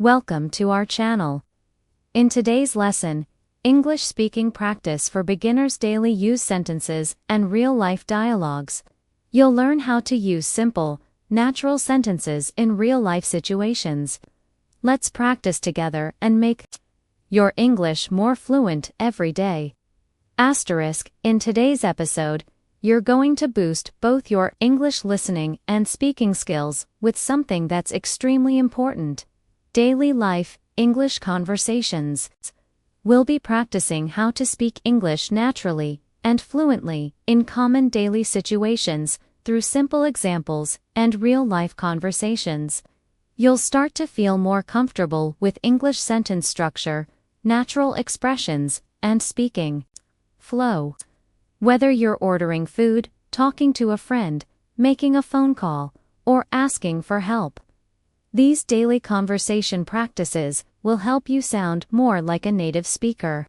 Welcome to our channel. In today's lesson, English speaking practice for beginners, daily use sentences and real-life dialogues. You'll learn how to use simple, natural sentences in real-life situations. Let's practice together and make your English more fluent every day. Asterisk, in today's episode, you're going to boost both your English listening and speaking skills with something that's extremely important. Daily life, English conversations. We'll be practicing how to speak English naturally and fluently in common daily situations through simple examples and real-life conversations. You'll start to feel more comfortable with English sentence structure, natural expressions, and speaking flow. Whether you're ordering food, talking to a friend, making a phone call, or asking for help, these daily conversation practices will help you sound more like a native speaker.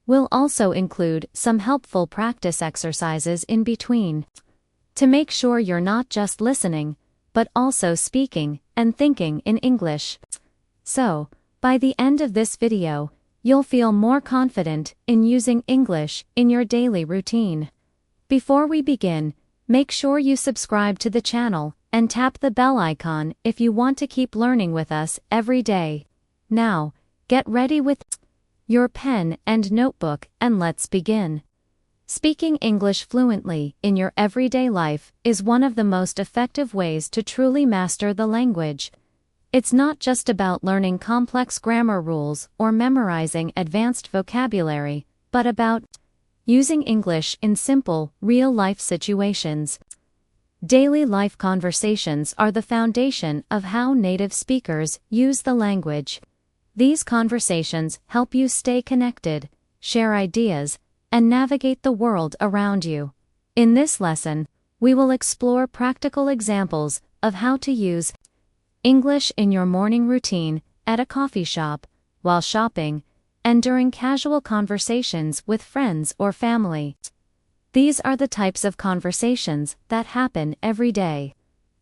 We'll also include some helpful practice exercises in between to make sure you're not just listening, but also speaking and thinking in English. So, by the end of this video, you'll feel more confident in using English in your daily routine. Before we begin, make sure you subscribe to the channel and tap the bell icon if you want to keep learning with us every day. Now, get ready with your pen and notebook and let's begin. Speaking English fluently in your everyday life is one of the most effective ways to truly master the language. It's not just about learning complex grammar rules or memorizing advanced vocabulary, but about using English in simple, real-life situations. Daily life conversations are the foundation of how native speakers use the language. These conversations help you stay connected, share ideas, and navigate the world around you. In this lesson, we will explore practical examples of how to use English in your morning routine, at a coffee shop, while shopping, and during casual conversations with friends or family. These are the types of conversations that happen every day.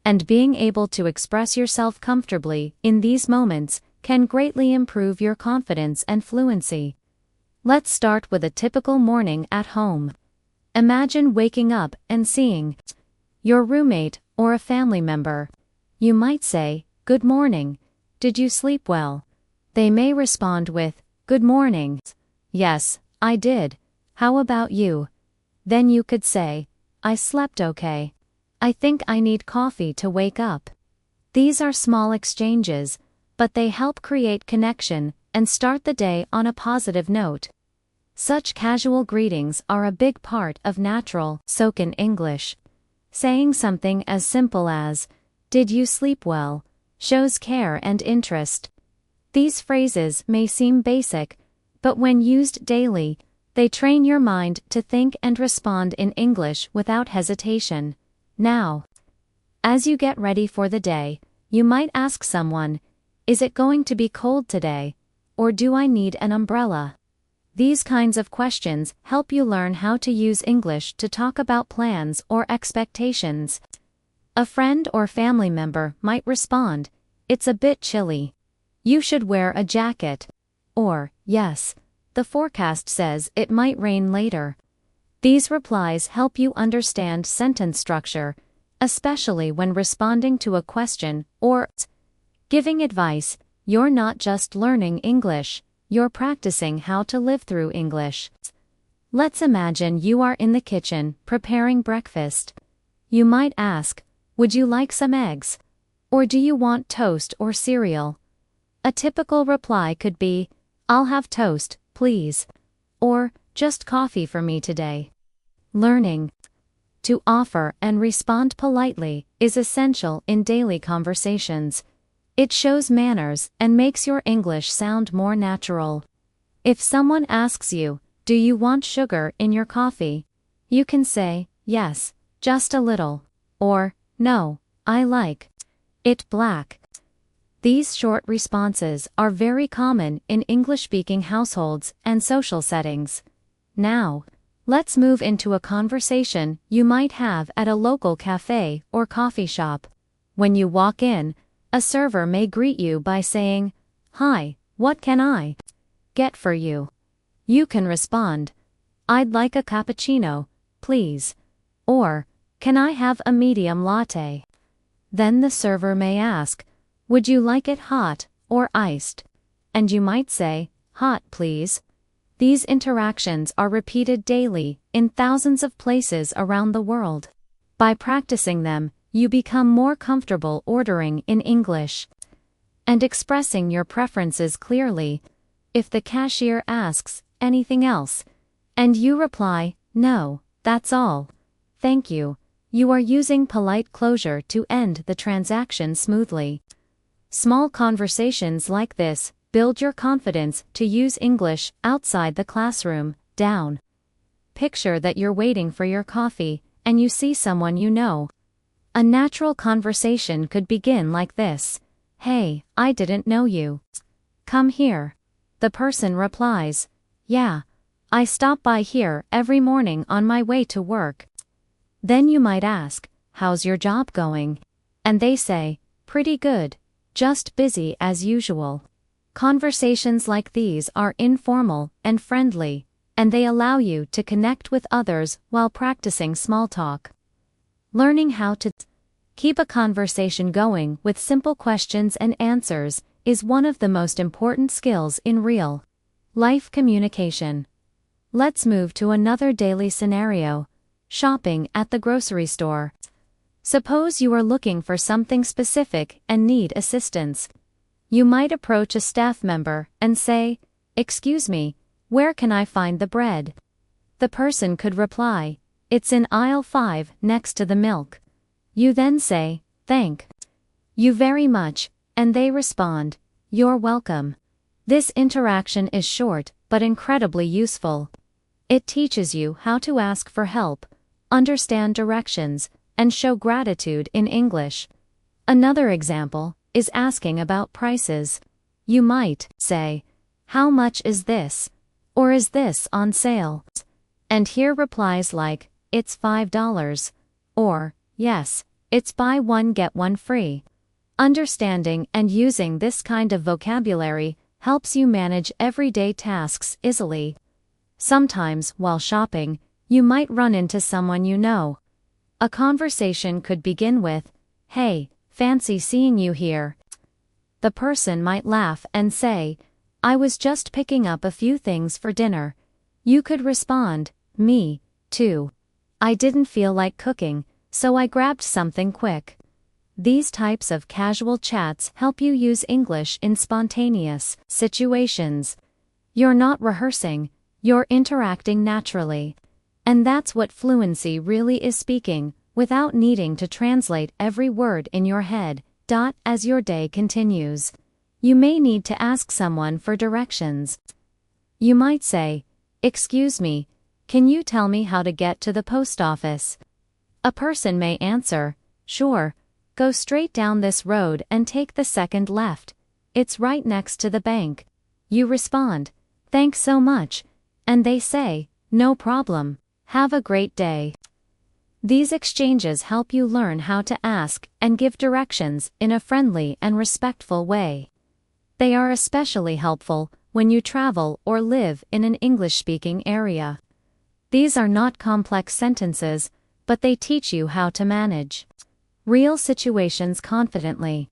And being able to express yourself comfortably in these moments can greatly improve your confidence and fluency. Let's start with a typical morning at home. Imagine waking up and seeing your roommate or a family member. You might say, "Good morning. Did you sleep well?" They may respond with, "Good morning. Yes, I did. How about you?" Then you could say, "I slept okay. I think I need coffee to wake up." These are small exchanges, but they help create connection and start the day on a positive note. Such casual greetings are a big part of natural, spoken English. Saying something as simple as, "Did you sleep well?" shows care and interest. These phrases may seem basic, but when used daily, they train your mind to think and respond in English without hesitation. Now, as you get ready for the day, you might ask someone, "Is it going to be cold today? Or do I need an umbrella?" These kinds of questions help you learn how to use English to talk about plans or expectations. A friend or family member might respond, "It's a bit chilly. You should wear a jacket." Or, "Yes, the forecast says it might rain later." These replies help you understand sentence structure, especially when responding to a question or giving advice. You're not just learning English, you're practicing how to live through English. Let's imagine you are in the kitchen preparing breakfast. You might ask, "Would you like some eggs? Or do you want toast or cereal?" A typical reply could be, "I'll have toast, please." Or, "Just coffee for me today." Learning to offer and respond politely is essential in daily conversations. It shows manners and makes your English sound more natural. If someone asks you, "Do you want sugar in your coffee?" you can say, "Yes, just a little." Or, "No, I like it black." These short responses are very common in English-speaking households and social settings. Now, let's move into a conversation you might have at a local cafe or coffee shop. When you walk in, a server may greet you by saying, "Hi, what can I get for you?" You can respond, "I'd like a cappuccino, please." Or, "Can I have a medium latte?" Then the server may ask, "Would you like it hot or iced?" And you might say, "Hot, please." These interactions are repeated daily in thousands of places around the world. By practicing them, you become more comfortable ordering in English and expressing your preferences clearly. If the cashier asks, "Anything else?" and you reply, "No, that's all. Thank you," you are using polite closure to end the transaction smoothly. Small conversations like this build your confidence to use English outside the classroom. Down. Picture that you're waiting for your coffee, and you see someone you know. A natural conversation could begin like this: "Hey, I didn't know you. Come here." The person replies, "Yeah, I stop by here every morning on my way to work." Then you might ask, "How's your job going?" And they say, "Pretty good, just busy as usual." Conversations like these are informal and friendly, and they allow you to connect with others while practicing small talk. Learning how to keep a conversation going with simple questions and answers is one of the most important skills in real life communication. Let's move to another daily scenario: shopping at the grocery store. Suppose you are looking for something specific and need assistance. You might approach a staff member and say, "Excuse me, where can I find the bread?" The person could reply, "It's in aisle 5 next to the milk." You then say, "Thank you very much," and they respond, "You're welcome." This interaction is short but incredibly useful. It teaches you how to ask for help, understand directions, and show gratitude in English. Another example is asking about prices. You might say, "How much is this?" or "Is this on sale?" and hear replies like, "It's $5," or "Yes, it's buy one get one free." Understanding and using this kind of vocabulary helps you manage everyday tasks easily. Sometimes, while shopping, you might run into someone you know. A conversation could begin with, "Hey, fancy seeing you here." The person might laugh and say, "I was just picking up a few things for dinner." You could respond, "Me, too. I didn't feel like cooking, so I grabbed something quick." These types of casual chats help you use English in spontaneous situations. You're not rehearsing, you're interacting naturally. And that's what fluency really is: speaking without needing to translate every word in your head. As your day continues, you may need to ask someone for directions. You might say, "Excuse me, can you tell me how to get to the post office?" A person may answer, "Sure, go straight down this road and take the second left. It's right next to the bank." You respond, "Thanks so much," and they say, "No problem. Have a great day." These exchanges help you learn how to ask and give directions in a friendly and respectful way. They are especially helpful when you travel or live in an English-speaking area. These are not complex sentences, but they teach you how to manage real situations confidently.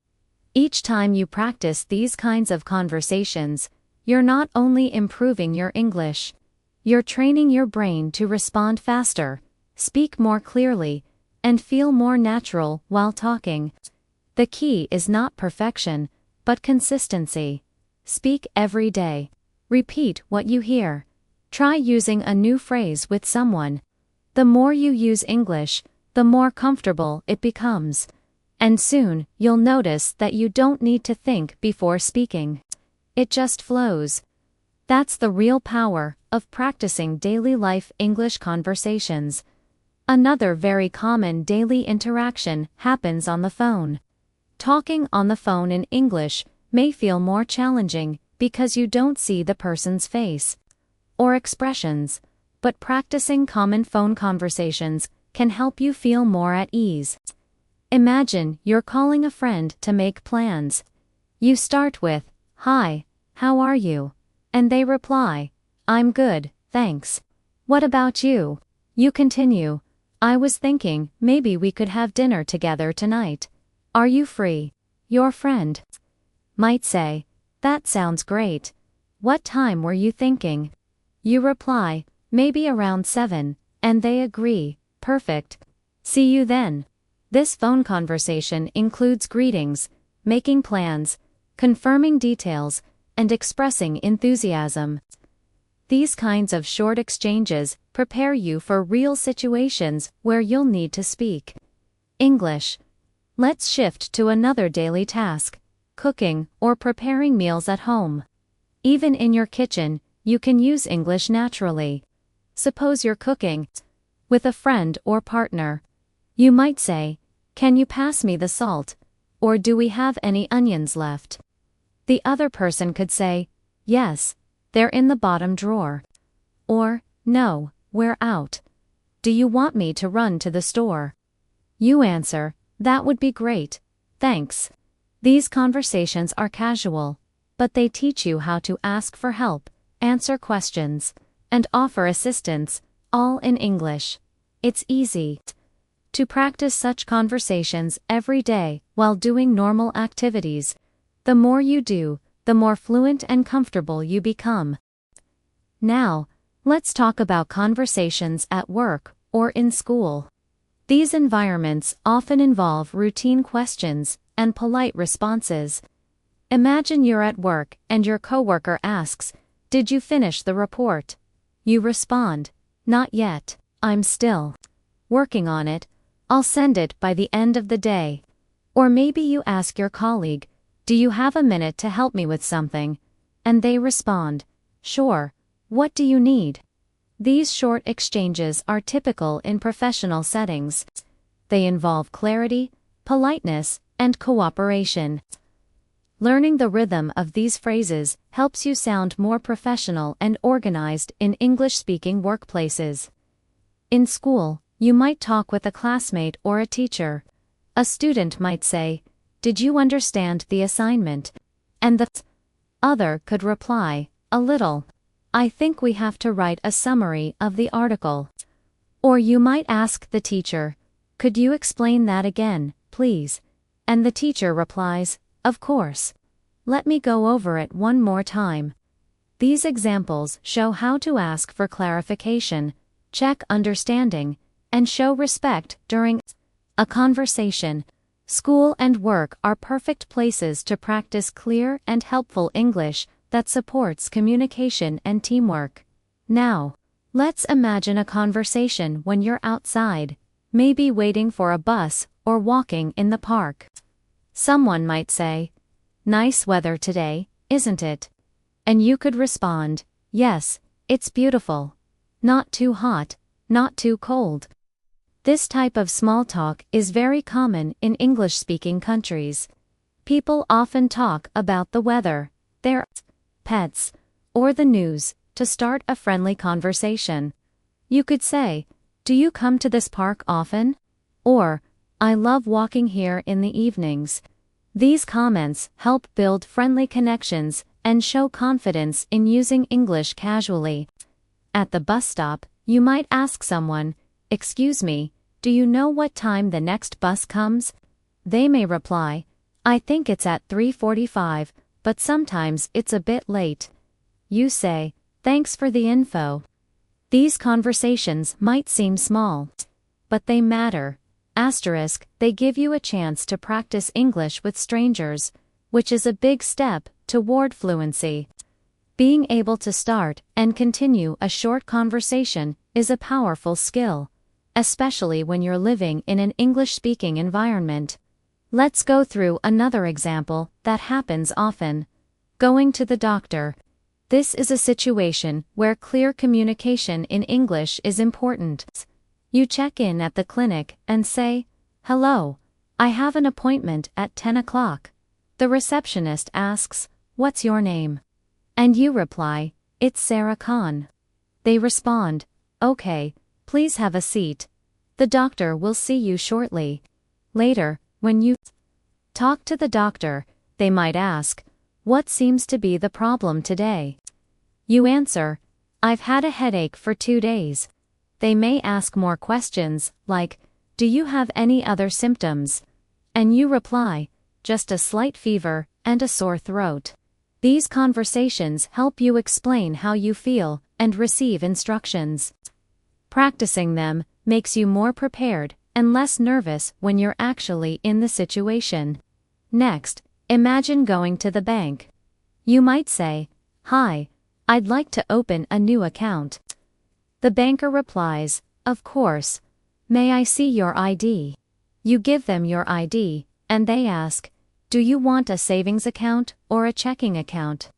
Each time you practice these kinds of conversations, you're not only improving your English, you're training your brain to respond faster, speak more clearly, and feel more natural while talking. The key is not perfection, but consistency. Speak every day. Repeat what you hear. Try using a new phrase with someone. The more you use English, the more comfortable it becomes. And soon, you'll notice that you don't need to think before speaking. It just flows. That's the real power of practicing daily life English conversations. Another very common daily interaction happens on the phone. Talking on the phone in English may feel more challenging because you don't see the person's face or expressions, but practicing common phone conversations can help you feel more at ease. Imagine you're calling a friend to make plans. You start with, "Hi, how are you?" And they reply, "I'm good, thanks. What about you?" You continue, "I was thinking maybe we could have dinner together tonight. Are you free?" Your friend might say, "That sounds great. What time were you thinking?" You reply, "Maybe around 7, and they agree, "Perfect. See you then." This phone conversation includes greetings, making plans, confirming details, and expressing enthusiasm. These kinds of short exchanges prepare you for real situations where you'll need to speak English. Let's shift to another daily task: cooking or preparing meals at home. Even in your kitchen, you can use English naturally. Suppose you're cooking with a friend or partner. You might say, "Can you pass me the salt?" Or, "Do we have any onions left?" The other person could say, "Yes, they're in the bottom drawer." Or, "No, we're out. Do you want me to run to the store?" You answer, "That would be great, thanks." These conversations are casual, but they teach you how to ask for help, answer questions, and offer assistance, all in English. It's easy to practice such conversations every day while doing normal activities. The more you do, the more fluent and comfortable you become. Now, let's talk about conversations at work or in school. These environments often involve routine questions and polite responses. Imagine you're at work and your coworker asks, "Did you finish the report?" You respond, "Not yet, I'm still working on it. I'll send it by the end of the day." Or maybe you ask your colleague, "Do you have a minute to help me with something?" And they respond, "Sure, what do you need?" These short exchanges are typical in professional settings. They involve clarity, politeness, and cooperation. Learning the rhythm of these phrases helps you sound more professional and organized in English-speaking workplaces. In school, you might talk with a classmate or a teacher. A student might say, "Did you understand the assignment?" And the other could reply, "A little. I think we have to write a summary of the article." Or you might ask the teacher, "Could you explain that again, please?" And the teacher replies, "Of course. Let me go over it one more time." These examples show how to ask for clarification, check understanding, and show respect during a conversation. School and work are perfect places to practice clear and helpful English that supports communication and teamwork. Now, let's imagine a conversation when you're outside, maybe waiting for a bus or walking in the park. Someone might say, "Nice weather today, isn't it?" And you could respond, "Yes, it's beautiful. Not too hot, not too cold." This type of small talk is very common in English-speaking countries. People often talk about the weather, their pets, or the news to start a friendly conversation. You could say, "Do you come to this park often?" Or, "I love walking here in the evenings." These comments help build friendly connections and show confidence in using English casually. At the bus stop, you might ask someone, "Excuse me, do you know what time the next bus comes?" They may reply, "I think it's at 3:45, but sometimes it's a bit late." You say, "Thanks for the info." These conversations might seem small, but they matter. Asterisk, they give you a chance to practice English with strangers, which is a big step toward fluency. Being able to start and continue a short conversation is a powerful skill, especially when you're living in an English-speaking environment. Let's go through another example that happens often. Going to the doctor. This is a situation where clear communication in English is important. You check in at the clinic and say, "Hello, I have an appointment at 10 o'clock. The receptionist asks, "What's your name?" And you reply, "It's Sarah Khan." They respond, "Okay, please have a seat. The doctor will see you shortly." Later, when you talk to the doctor, they might ask, What seems to be the problem today? You answer, I've had a headache for 2 days. They may ask more questions, like, do you have any other symptoms? And you reply, just a slight fever and a sore throat. These conversations help you explain how you feel and receive instructions. Practicing them makes you more prepared and less nervous when you're actually in the situation. Next, imagine going to the bank. You might say, Hi, I'd like to open a new account. The banker replies, Of course. May I see your ID? You give them your ID, and they ask, Do you want a savings account or a checking account?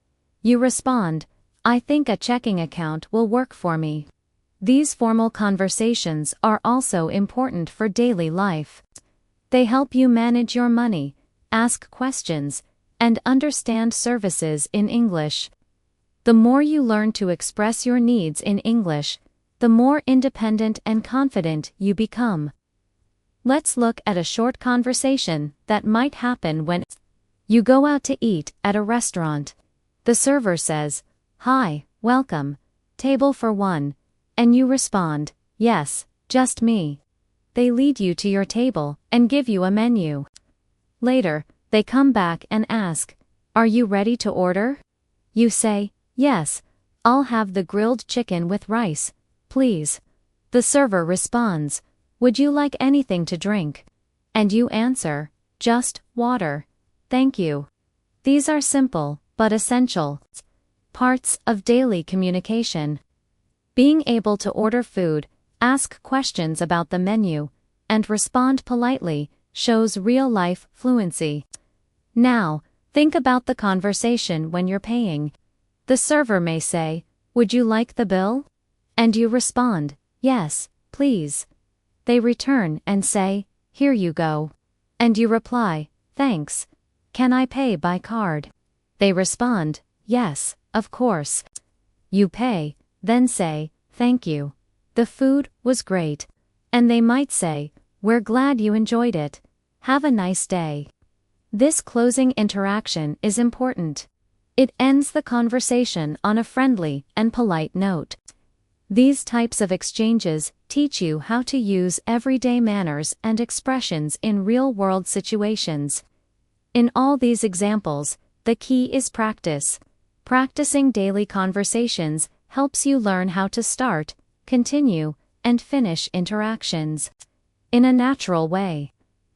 You respond, I think a checking account will work for me. These formal conversations are also important for daily life. They help you manage your money, ask questions, and understand services in English. The more you learn to express your needs in English, the more independent and confident you become. Let's look at a short conversation that might happen when you go out to eat at a restaurant. The server says, Hi, welcome, table for one, and you respond, Yes, just me. They lead you to your table and give you a menu. Later, they come back and ask, Are you ready to order? You say, Yes, I'll have the grilled chicken with rice, please. The server responds, Would you like anything to drink? And you answer, Just water. Thank you. These are simple, but essential parts of daily communication. Being able to order food, ask questions about the menu, and respond politely shows real-life fluency. Now, think about the conversation when you're paying. The server may say, Would you like the bill? And you respond, Yes, please. They return and say, Here you go. And you reply, Thanks. Can I pay by card? They respond, Yes, of course. You pay, then say, Thank you. The food was great. And they might say, We're glad you enjoyed it. Have a nice day. This closing interaction is important. It ends the conversation on a friendly and polite note. These types of exchanges teach you how to use everyday manners and expressions in real-world situations. In all these examples, the key is practice. Practicing daily conversations helps you learn how to start, continue, and finish interactions in a natural way.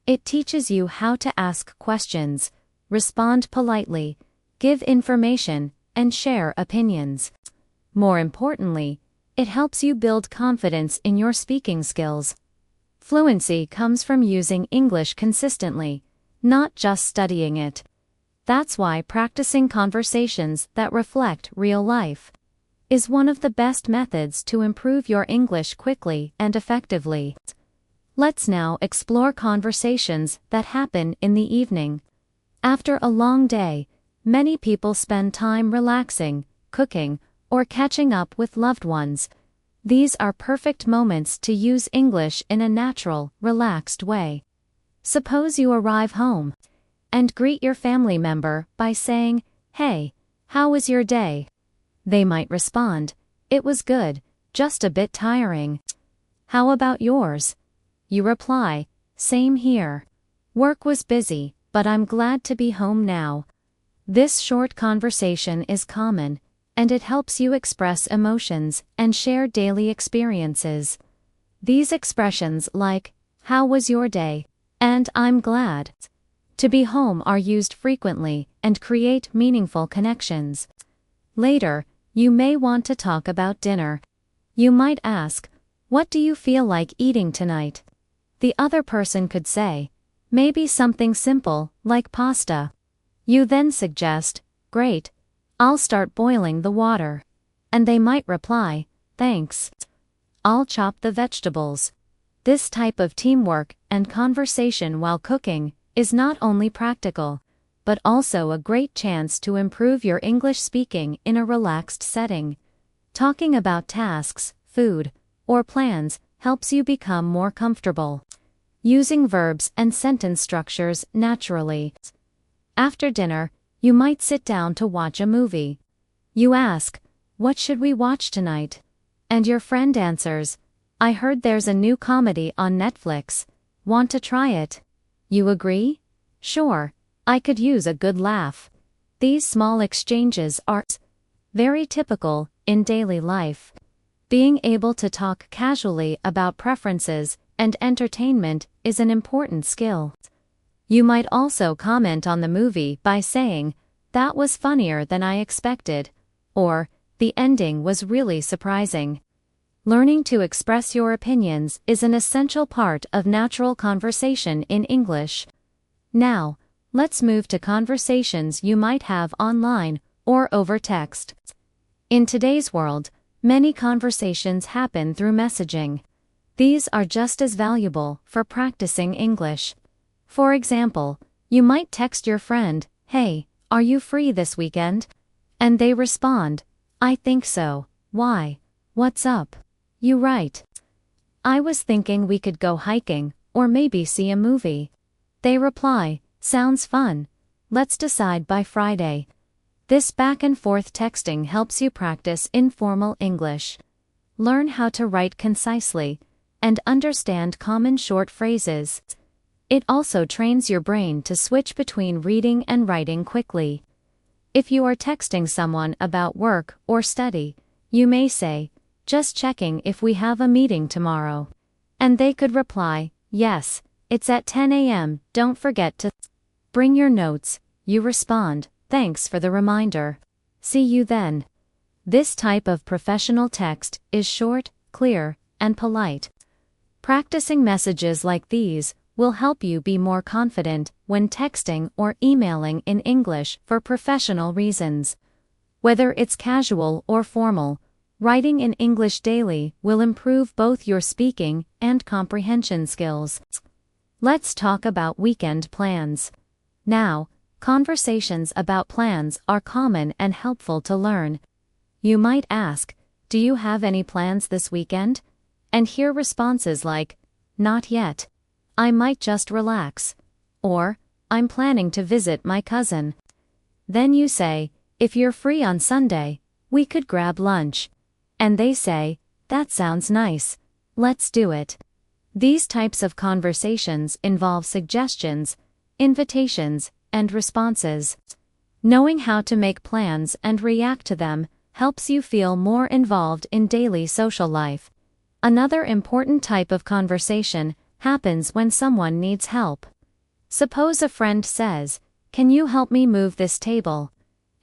It teaches you how to ask questions, respond politely, give information, and share opinions. More importantly, it helps you build confidence in your speaking skills. Fluency comes from using English consistently, not just studying it. That's why practicing conversations that reflect real life is one of the best methods to improve your English quickly and effectively. Let's now explore conversations that happen in the evening. After a long day, many people spend time relaxing, cooking, or catching up with loved ones. These are perfect moments to use English in a natural, relaxed way. Suppose you arrive home and greet your family member by saying, Hey, how was your day? They might respond, It was good, just a bit tiring. How about yours? You reply, Same here. Work was busy, but I'm glad to be home now. This short conversation is common, and it helps you express emotions and share daily experiences. These expressions like, How was your day? And I'm glad to be home are used frequently and create meaningful connections. Later, you may want to talk about dinner. You might ask, What do you feel like eating tonight? The other person could say, Maybe something simple, like pasta. You then suggest, Great, I'll start boiling the water. And they might reply, Thanks. I'll chop the vegetables. This type of teamwork and conversation while cooking is not only practical, but also a great chance to improve your English speaking in a relaxed setting. Talking about tasks, food, or plans helps you become more comfortable using verbs and sentence structures naturally. After dinner, You might sit down to watch a movie. You ask, "What should we watch tonight?" And your friend answers, "I heard there's a new comedy on Netflix. Want to try it?" You agree? Sure, I could use a good laugh. These small exchanges are very typical in daily life. Being able to talk casually about preferences and entertainment is an important skill. You might also comment on the movie by saying, "That was funnier than I expected," or "The ending was really surprising." Learning to express your opinions is an essential part of natural conversation in English. Now, let's move to conversations you might have online or over text. In today's world, many conversations happen through messaging. These are just as valuable for practicing English. For example, you might text your friend, "Hey, are you free this weekend?" And they respond, "I think so. Why? What's up?" You write, "I was thinking we could go hiking, or maybe see a movie." They reply, "Sounds fun. Let's decide by Friday." This back and forth texting helps you practice informal English. Learn how to write concisely and understand common short phrases. It also trains your brain to switch between reading and writing quickly. If you are texting someone about work or study, you may say, "Just checking if we have a meeting tomorrow." And they could reply, "Yes, it's at 10 a.m. Don't forget to bring your notes." You respond, "Thanks for the reminder. See you then." This type of professional text is short, clear, and polite. Practicing messages like these will help you be more confident when texting or emailing in English for professional reasons. Whether it's casual or formal, writing in English daily will improve both your speaking and comprehension skills. Let's talk about weekend plans. Now, conversations about plans are common and helpful to learn. You might ask, "Do you have any plans this weekend?" And hear responses like, "Not yet. I might just relax." Or, "I'm planning to visit my cousin." Then you say, "If you're free on Sunday, we could grab lunch." And they say, "That sounds nice. Let's do it." These types of conversations involve suggestions, invitations, and responses. Knowing how to make plans and react to them helps you feel more involved in daily social life. Another important type of conversation happens when someone needs help. Suppose a friend says, "Can you help me move this table?"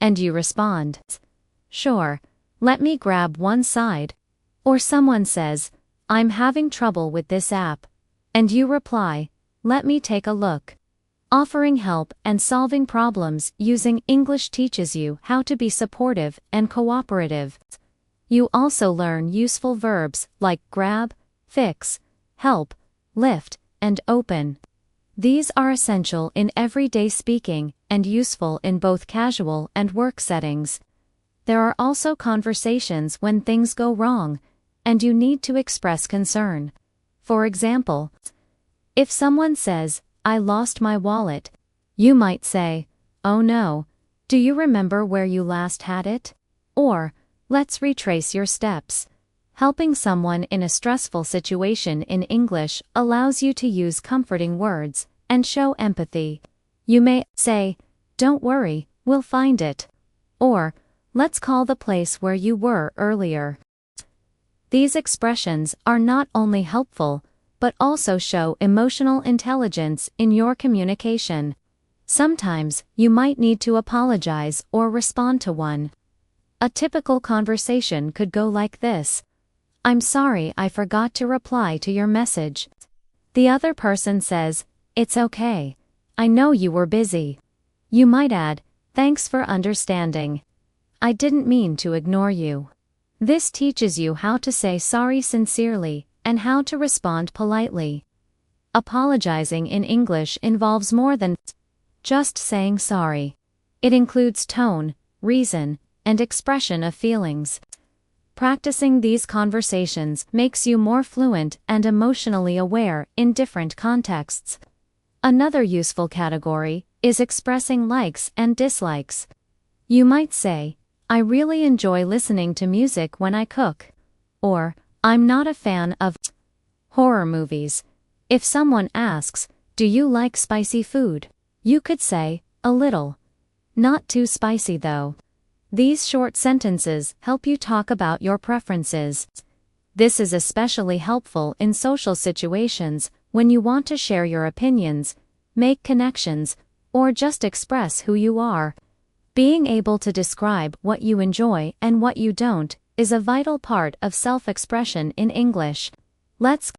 And you respond, "Sure, let me grab one side." Or someone says, "I'm having trouble with this app." And you reply, "Let me take a look." Offering help and solving problems using English teaches you how to be supportive and cooperative. You also learn useful verbs like grab, fix, help, lift, and open. These are essential in everyday speaking and useful in both casual and work settings. There are also conversations when things go wrong, and you need to express concern. For example, if someone says, "I lost my wallet," you might say, "Oh no, do you remember where you last had it?" Or, "Let's retrace your steps." Helping someone in a stressful situation in English allows you to use comforting words and show empathy. You may say, "Don't worry, we'll find it." Or, "Let's call the place where you were earlier." These expressions are not only helpful, but also show emotional intelligence in your communication. Sometimes, you might need to apologize or respond to one. A typical conversation could go like this: "I'm sorry I forgot to reply to your message." The other person says, "It's okay. I know you were busy." You might add, "Thanks for understanding. I didn't mean to ignore you." This teaches you how to say sorry sincerely and how to respond politely. Apologizing in English involves more than just saying sorry. It includes tone, reason, and expression of feelings. Practicing these conversations makes you more fluent and emotionally aware in different contexts. Another useful category is expressing likes and dislikes. You might say, I really enjoy listening to music when I cook. Or, I'm not a fan of horror movies. If someone asks, do you like spicy food? You could say, a little. Not too spicy though. These short sentences help you talk about your preferences. This is especially helpful in social situations when you want to share your opinions, make connections, or just express who you are. Being able to describe what you enjoy and what you don't is a vital part of self-expression in English. Let's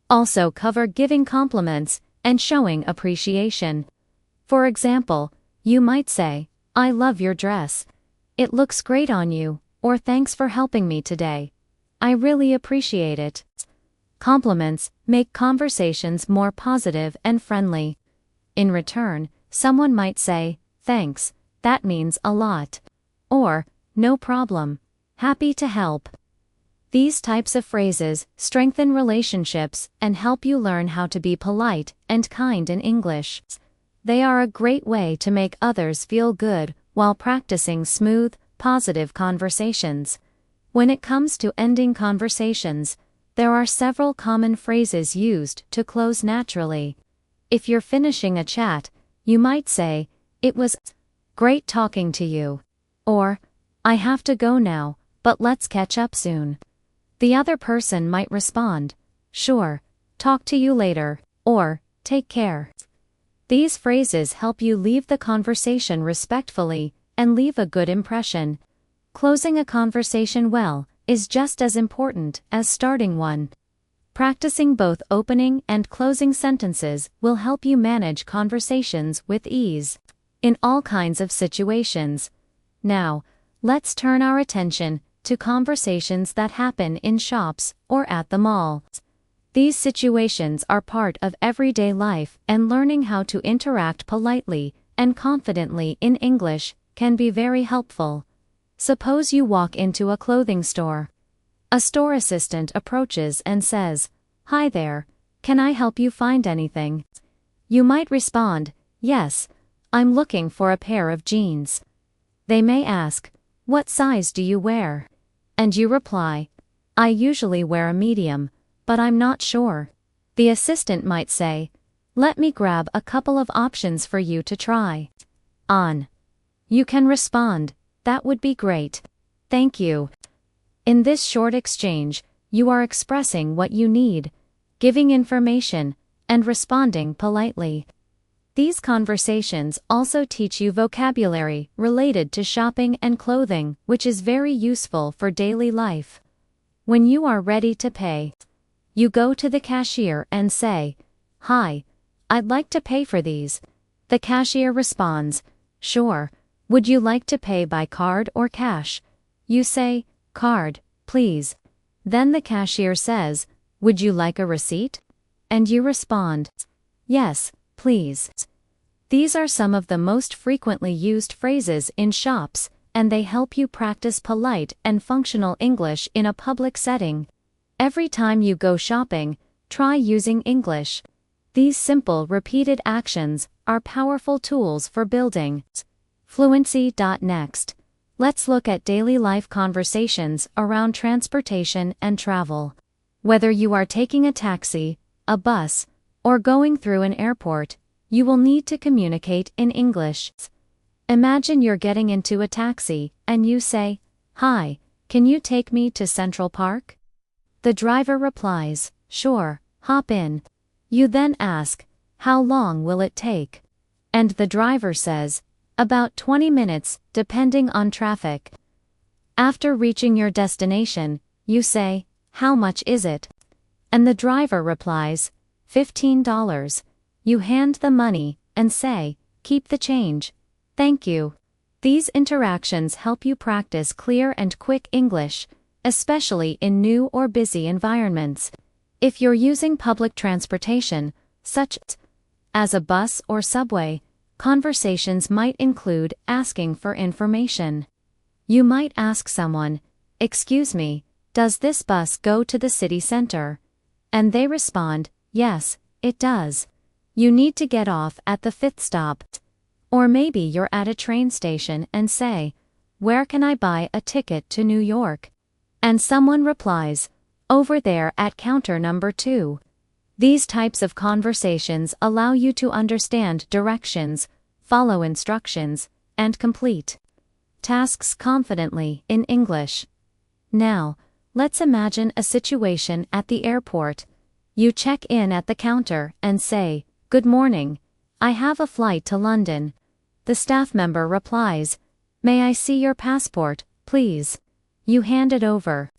also cover giving compliments and showing appreciation. For example, you might say, I love your dress. It looks great on you, or thanks for helping me today. I really appreciate it. Compliments make conversations more positive and friendly. In return, someone might say, thanks, that means a lot. Or, no problem. Happy to help. These types of phrases strengthen relationships and help you learn how to be polite and kind in English. They are a great way to make others feel good while practicing smooth, positive conversations. When it comes to ending conversations, there are several common phrases used to close naturally. If you're finishing a chat, you might say, it was great talking to you. Or, I have to go now, but let's catch up soon. The other person might respond, sure, talk to you later, or, take care. These phrases help you leave the conversation respectfully and leave a good impression. Closing a conversation well is just as important as starting one. Practicing both opening and closing sentences will help you manage conversations with ease in all kinds of situations. Now, let's turn our attention to conversations that happen in shops or at the mall. These situations are part of everyday life, and learning how to interact politely and confidently in English can be very helpful. Suppose you walk into a clothing store. A store assistant approaches and says, "Hi there, can I help you find anything?" You might respond, "Yes, I'm looking for a pair of jeans." They may ask, "What size do you wear?" And you reply, "I usually wear a medium, but I'm not sure." The assistant might say, "Let me grab a couple of options for you to try on." You can respond, "That would be great. Thank you." In this short exchange, you are expressing what you need, giving information, and responding politely. These conversations also teach you vocabulary related to shopping and clothing, which is very useful for daily life. When you are ready to pay, you go to the cashier and say, "Hi, I'd like to pay for these." The cashier responds, "Sure. Would you like to pay by card or cash?" You say, "Card, please." Then the cashier says, "Would you like a receipt?" And you respond, "Yes, please." These are some of the most frequently used phrases in shops, and they help you practice polite and functional English in a public setting. Every time you go shopping, try using English. These simple, repeated actions are powerful tools for building fluency. Next, let's look at daily life conversations around transportation and travel. Whether you are taking a taxi, a bus, or going through an airport, you will need to communicate in English. Imagine you're getting into a taxi, and you say, "Hi, can you take me to Central Park?" The driver replies, "Sure, hop in." You then ask, "How long will it take?" And the driver says, "About 20 minutes, depending on traffic." After reaching your destination, you say, "How much is it?" And the driver replies, $15. You hand the money and say, "Keep the change. Thank you." These interactions help you practice clear and quick English, especially in new or busy environments. If you're using public transportation, such as a bus or subway, conversations might include asking for information. You might ask someone, "Excuse me, does this bus go to the city center?" And they respond, "Yes, it does." You need to get off at the 5th stop. Or maybe you're at a train station and say, "Where can I buy a ticket to New York?" And someone replies, "Over there at counter number 2. These types of conversations allow you to understand directions, follow instructions, and complete tasks confidently in English. Now, let's imagine a situation at the airport. You check in at the counter and say, "Good morning. I have a flight to London." The staff member replies, "May I see your passport, please?" You hand it over.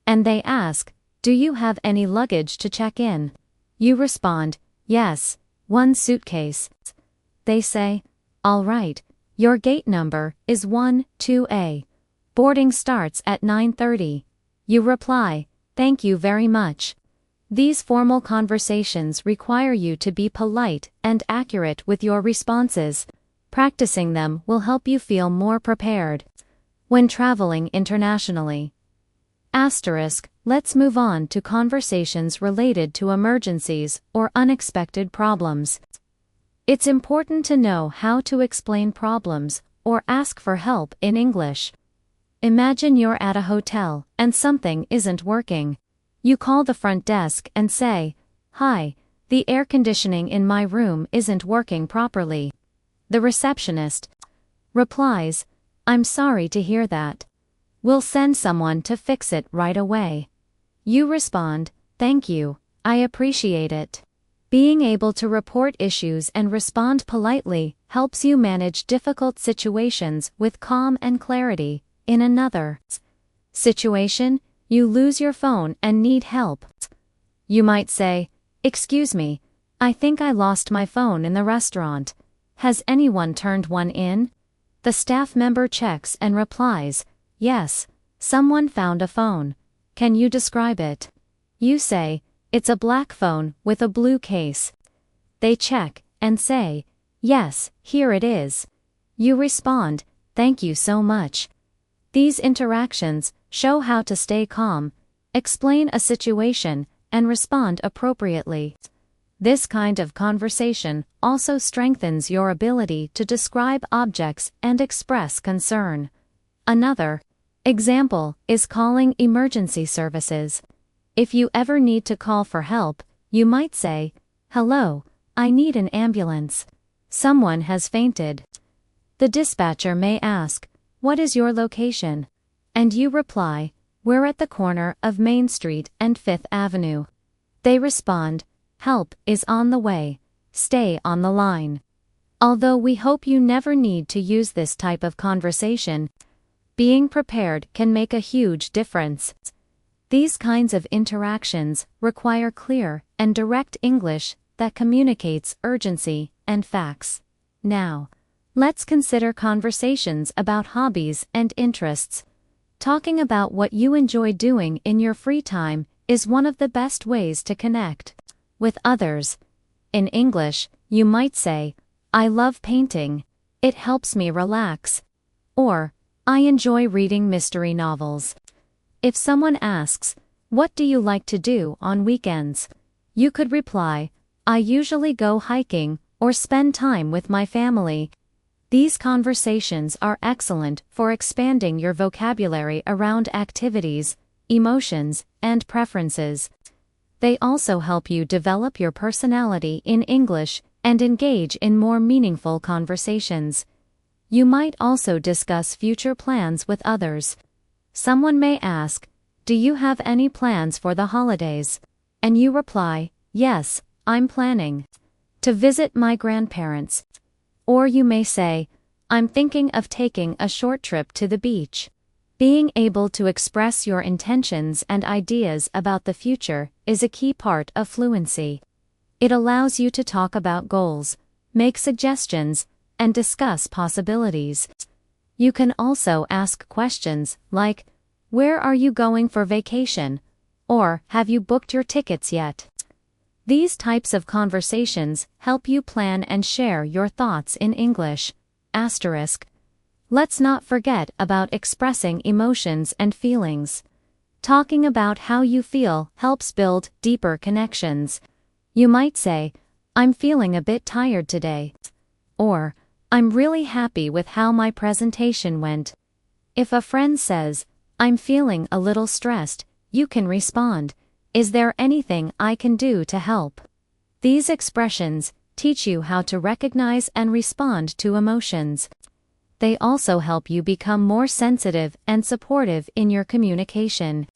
And they ask, "Do you have any luggage to check in?" You respond, "Yes, one suitcase." They say, "All right, your gate number is 12A. Boarding starts at 9:30. You reply, "Thank you very much." These formal conversations require you to be polite and accurate with your responses. Practicing them will help you feel more prepared when traveling internationally. Let's move on to conversations related to emergencies or unexpected problems. It's important to know how to explain problems or ask for help in English. Imagine you're at a hotel and something isn't working. You call the front desk and say, "Hi, the air conditioning in my room isn't working properly." The receptionist replies, "I'm sorry to hear that. We'll send someone to fix it right away." You respond, "Thank you, I appreciate it." Being able to report issues and respond politely helps you manage difficult situations with calm and clarity. In another situation, you lose your phone and need help. You might say, "Excuse me, I think I lost my phone in the restaurant. Has anyone turned one in?" The staff member checks and replies, "Yes, someone found a phone. Can you describe it?" You say, "It's a black phone with a blue case." They check and say, "Yes, here it is." You respond, "Thank you so much." These interactions show how to stay calm, explain a situation, and respond appropriately. This kind of conversation also strengthens your ability to describe objects and express concern. Another example is calling emergency services. If you ever need to call for help, you might say, "Hello, I need an ambulance. Someone has fainted." The dispatcher may ask, "What is your location?" And you reply, "We're at the corner of Main Street and 5th Avenue. They respond, "Help is on the way. Stay on the line." Although we hope you never need to use this type of conversation, being prepared can make a huge difference. These kinds of interactions require clear and direct English that communicates urgency and facts. Now, let's consider conversations about hobbies and interests. Talking about what you enjoy doing in your free time is one of the best ways to connect with others. In English, you might say, "I love painting. It helps me relax." Or, "I enjoy reading mystery novels." If someone asks, "What do you like to do on weekends?" you could reply, "I usually go hiking or spend time with my family." These conversations are excellent for expanding your vocabulary around activities, emotions, and preferences. They also help you develop your personality in English and engage in more meaningful conversations. You might also discuss future plans with others. Someone may ask, "Do you have any plans for the holidays?" And you reply, "Yes, I'm planning to visit my grandparents." Or you may say, "I'm thinking of taking a short trip to the beach." Being able to express your intentions and ideas about the future is a key part of fluency. It allows you to talk about goals, make suggestions, and discuss possibilities. You can also ask questions like, "Where are you going for vacation?" or "Have you booked your tickets yet?" These types of conversations help you plan and share your thoughts in English. Let's not forget about expressing emotions and feelings. Talking about how you feel helps build deeper connections. You might say, I'm feeling a bit tired today. Or, I'm really happy with how my presentation went. If a friend says, I'm feeling a little stressed, you can respond, is there anything I can do to help? These expressions teach you how to recognize and respond to emotions. They also help you become more sensitive and supportive in your communication.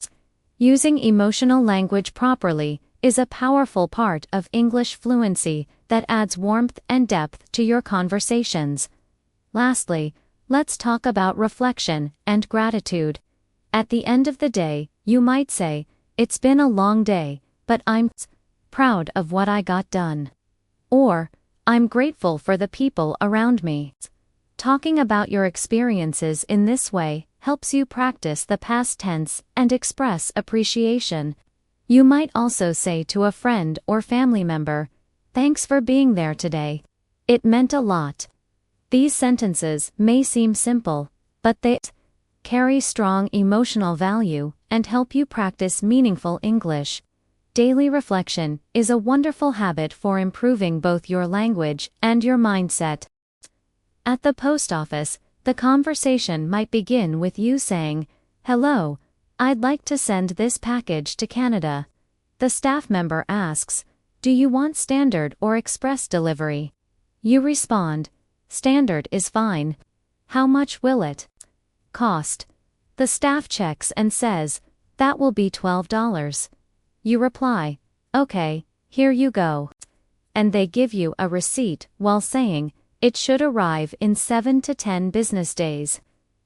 Using emotional language properly is a powerful part of English fluency that adds warmth and depth to your conversations. Lastly, let's talk about reflection and gratitude. At the end of the day, you might say, it's been a long day, but I'm proud of what I got done. Or, I'm grateful for the people around me. Talking about your experiences in this way helps you practice the past tense and express appreciation. You might also say to a friend or family member, thanks for being there today. It meant a lot. These sentences may seem simple, but they carry strong emotional value and help you practice meaningful English. Daily reflection is a wonderful habit for improving both your language and your mindset. At the post office, the conversation might begin with you saying, hello, I'd like to send this package to Canada. The staff member asks, do you want standard or express delivery? You respond, standard is fine. How much will it cost? The staff checks and says, that will be $12. You reply, okay, here you go. And they give you a receipt while saying, it should arrive in 7 to 10 business days.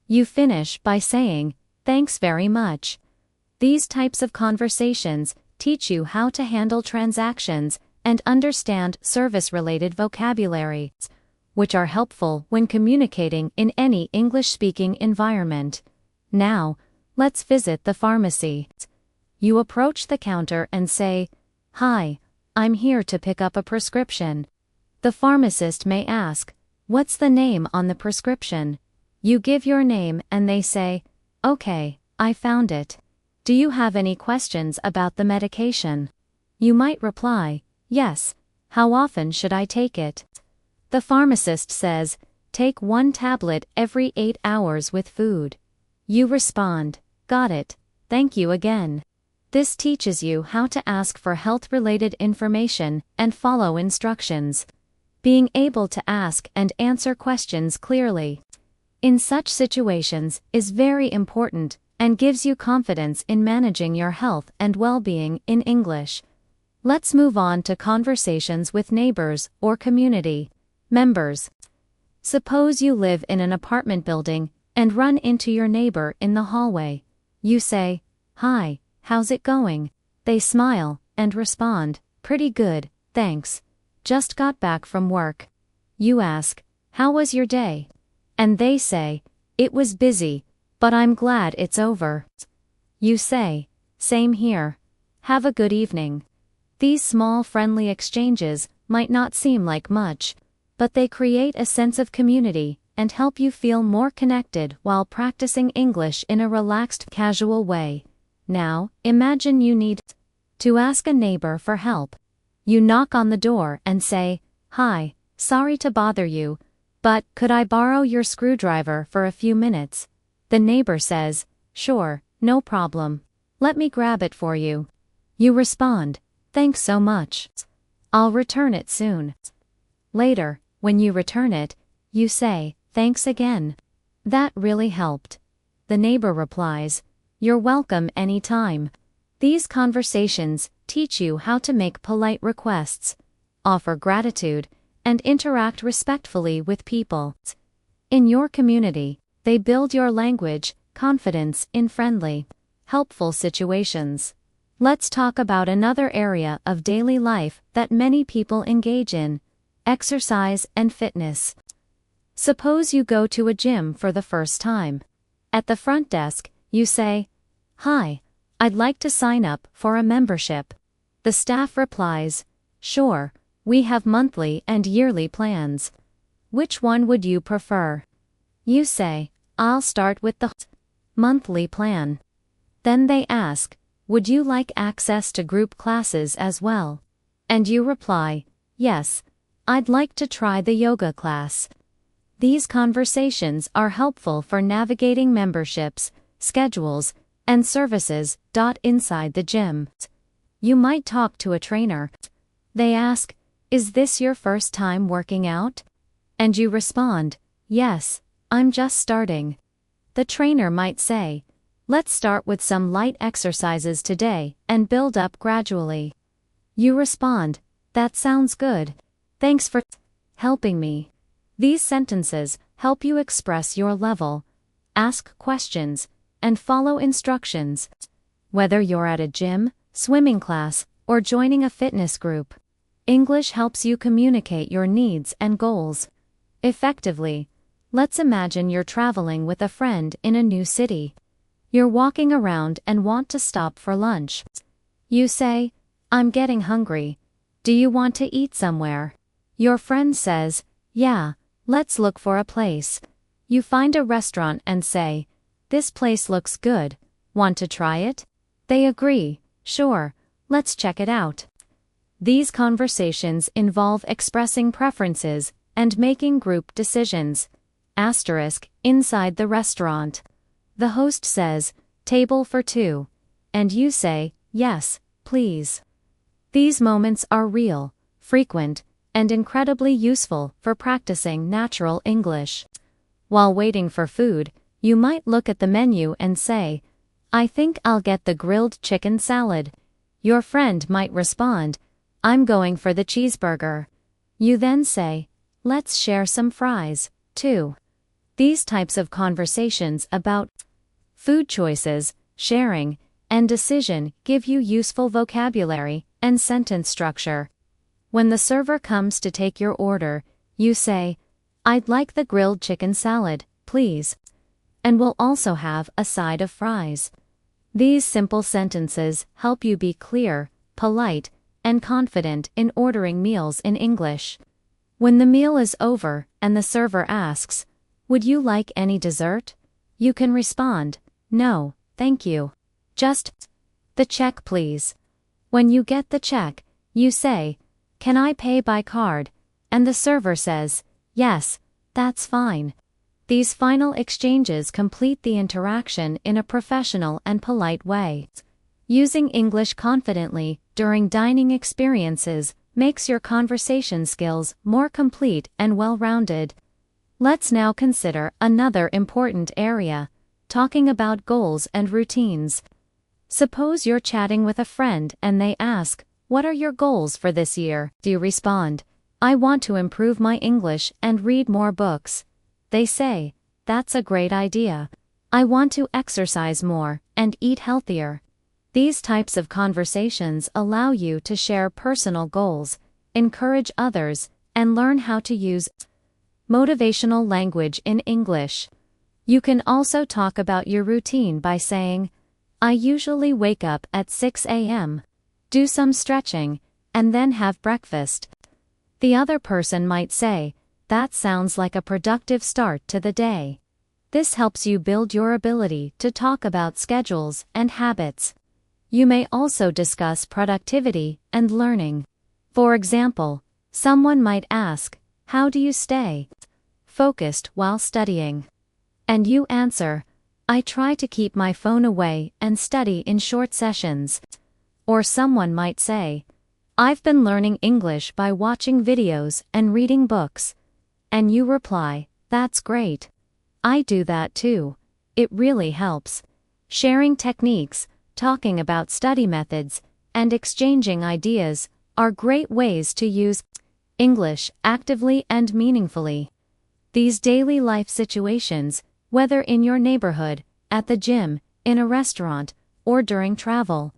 You finish by saying, thanks very much. These types of conversations teach you how to handle transactions and understand service-related vocabulary, which are helpful when communicating in any English-speaking environment. Now, let's visit the pharmacy. You approach the counter and say, hi, I'm here to pick up a prescription. The pharmacist may ask, what's the name on the prescription? You give your name and they say, okay, I found it. Do you have any questions about the medication? You might reply, yes. How often should I take it? The pharmacist says, take 1 tablet every 8 hours with food. You respond, got it, thank you again. This teaches you how to ask for health-related information and follow instructions. Being able to ask and answer questions clearly in such situations is very important and gives you confidence in managing your health and well-being in English. Let's move on to conversations with neighbors or community members. Suppose you live in an apartment building and run into your neighbor in the hallway. You say, hi, how's it going? They smile and respond, pretty good, thanks. Just got back from work. You ask, how was your day? And they say, it was busy, but I'm glad it's over. You say, same here. Have a good evening. These small friendly exchanges might not seem like much, but they create a sense of community and help you feel more connected while practicing English in a relaxed, casual way. Now, imagine you need to ask a neighbor for help. You knock on the door and say, hi, sorry to bother you, but could I borrow your screwdriver for a few minutes? The neighbor says, sure, no problem. Let me grab it for you. You respond, thanks so much. I'll return it soon. Later, when you return it, you say, thanks again. That really helped. The neighbor replies, you're welcome anytime. These conversations teach you how to make polite requests, offer gratitude, and interact respectfully with people. In your community, they build your language confidence in friendly, helpful situations. Let's talk about another area of daily life that many people engage in: exercise and fitness. Suppose you go to a gym for the first time. At the front desk, you say, hi, I'd like to sign up for a membership. The staff replies, sure, we have monthly and yearly plans. Which one would you prefer? You say, I'll start with the monthly plan. Then they ask, would you like access to group classes as well? And you reply, yes, I'd like to try the yoga class. These conversations are helpful for navigating memberships, schedules, and services. Inside the gym, you might talk to a trainer. They ask, "Is this your first time working out?" And you respond, "Yes, I'm just starting." The trainer might say, "Let's start with some light exercises today and build up gradually." You respond, "That sounds good. Thanks for helping me." These sentences help you express your level, ask questions, and follow instructions. Whether you're at a gym, swimming class, or joining a fitness group, English helps you communicate your needs and goals effectively. Let's imagine you're traveling with a friend in a new city. You're walking around and want to stop for lunch. You say, "I'm getting hungry. Do you want to eat somewhere?" Your friend says, "Yeah, let's look for a place." You find a restaurant and say, "This place looks good. Want to try it?" They agree, "Sure, let's check it out." These conversations involve expressing preferences and making group decisions. Inside the restaurant, the host says, "Table for two," and you say, "Yes, please." These moments are real, frequent, and incredibly useful for practicing natural English. While waiting for food, you might look at the menu and say, "I think I'll get the grilled chicken salad." Your friend might respond, "I'm going for the cheeseburger." You then say, "Let's share some fries, too." These types of conversations about food choices, sharing, and decision give you useful vocabulary and sentence structure. When the server comes to take your order, you say, "I'd like the grilled chicken salad, please. And we'll also have a side of fries." These simple sentences help you be clear, polite, and confident in ordering meals in English. When the meal is over and the server asks, "Would you like any dessert?" you can respond, "No, thank you. Just the check, please." When you get the check, you say, "Can I pay by card?" And the server says, "Yes, that's fine." These final exchanges complete the interaction in a professional and polite way. Using English confidently during dining experiences makes your conversation skills more complete and well-rounded. Let's now consider another important area, talking about goals and routines. Suppose you're chatting with a friend and they ask, "What are your goals for this year?" You respond, "I want to improve my English and read more books." They say, "That's a great idea. I want to exercise more and eat healthier." These types of conversations allow you to share personal goals, encourage others, and learn how to use motivational language in English. You can also talk about your routine by saying, "I usually wake up at 6 a.m., do some stretching, and then have breakfast." The other person might say, "That sounds like a productive start to the day." This helps you build your ability to talk about schedules and habits. You may also discuss productivity and learning. For example, someone might ask, "How do you stay focused while studying?" And you answer, "I try to keep my phone away and study in short sessions." Or someone might say, "I've been learning English by watching videos and reading books." And you reply, "That's great. I do that too. It really helps." Sharing techniques, talking about study methods, and exchanging ideas are great ways to use English actively and meaningfully. These daily life situations, whether in your neighborhood, at the gym, in a restaurant, or during travel,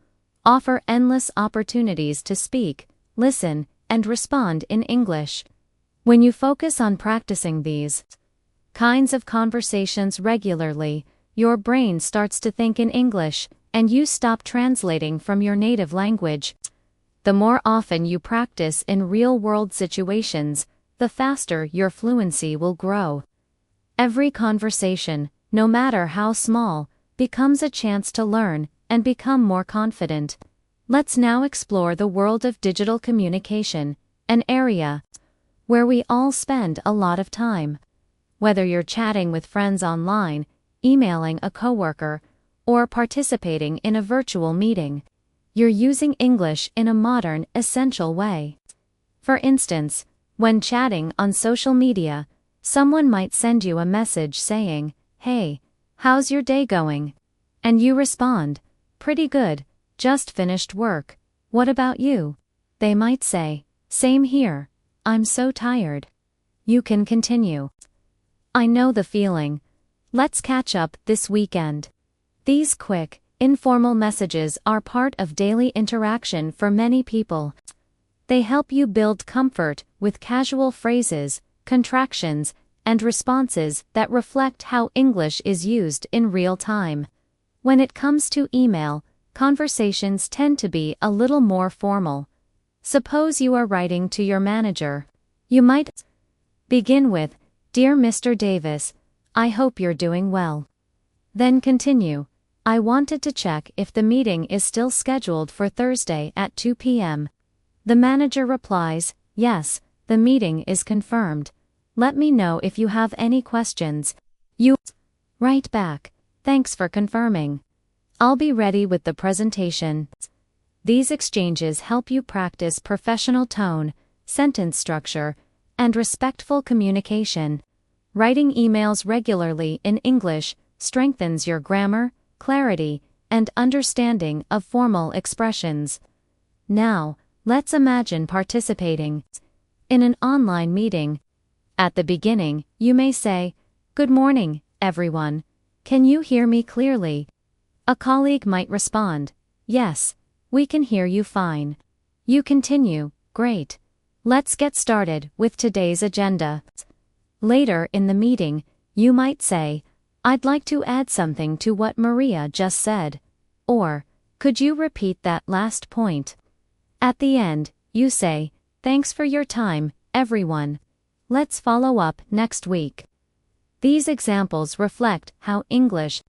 offer endless opportunities to speak, listen, and respond in English. When you focus on practicing these kinds of conversations regularly, your brain starts to think in English, and you stop translating from your native language. The more often you practice in real-world situations, the faster your fluency will grow. Every conversation, no matter how small, becomes a chance to learn and become more confident. Let's now explore the world of digital communication, an area where we all spend a lot of time. Whether you're chatting with friends online, emailing a coworker, or participating in a virtual meeting, you're using English in a modern, essential way. For instance, when chatting on social media, someone might send you a message saying, "Hey, how's your day going?" And you respond, "Pretty good, just finished work. What about you?" They might say, "Same here. I'm so tired." You can continue. "I know the feeling. Let's catch up this weekend." These quick, informal messages are part of daily interaction for many people. They help you build comfort with casual phrases, contractions, and responses that reflect how English is used in real time. When it comes to email, conversations tend to be a little more formal. Suppose you are writing to your manager. You might begin with, "Dear Mr. Davis, I hope you're doing well." Then continue, "I wanted to check if the meeting is still scheduled for Thursday at 2 p.m. The manager replies, "Yes, the meeting is confirmed. Let me know if you have any questions." You write back, "Thanks for confirming. I'll be ready with the presentation." These exchanges help you practice professional tone, sentence structure, and respectful communication. Writing emails regularly in English strengthens your grammar, clarity, and understanding of formal expressions. Now, let's imagine participating in an online meeting. At the beginning, you may say, "Good morning, everyone. Can you hear me clearly?" A colleague might respond, "Yes, we can hear you fine." You continue, "Great. Let's get started with today's agenda." Later in the meeting, you might say, "I'd like to add something to what Maria just said." Or, "Could you repeat that last point?" At the end, you say, "Thanks for your time, everyone. Let's follow up next week." These examples reflect how English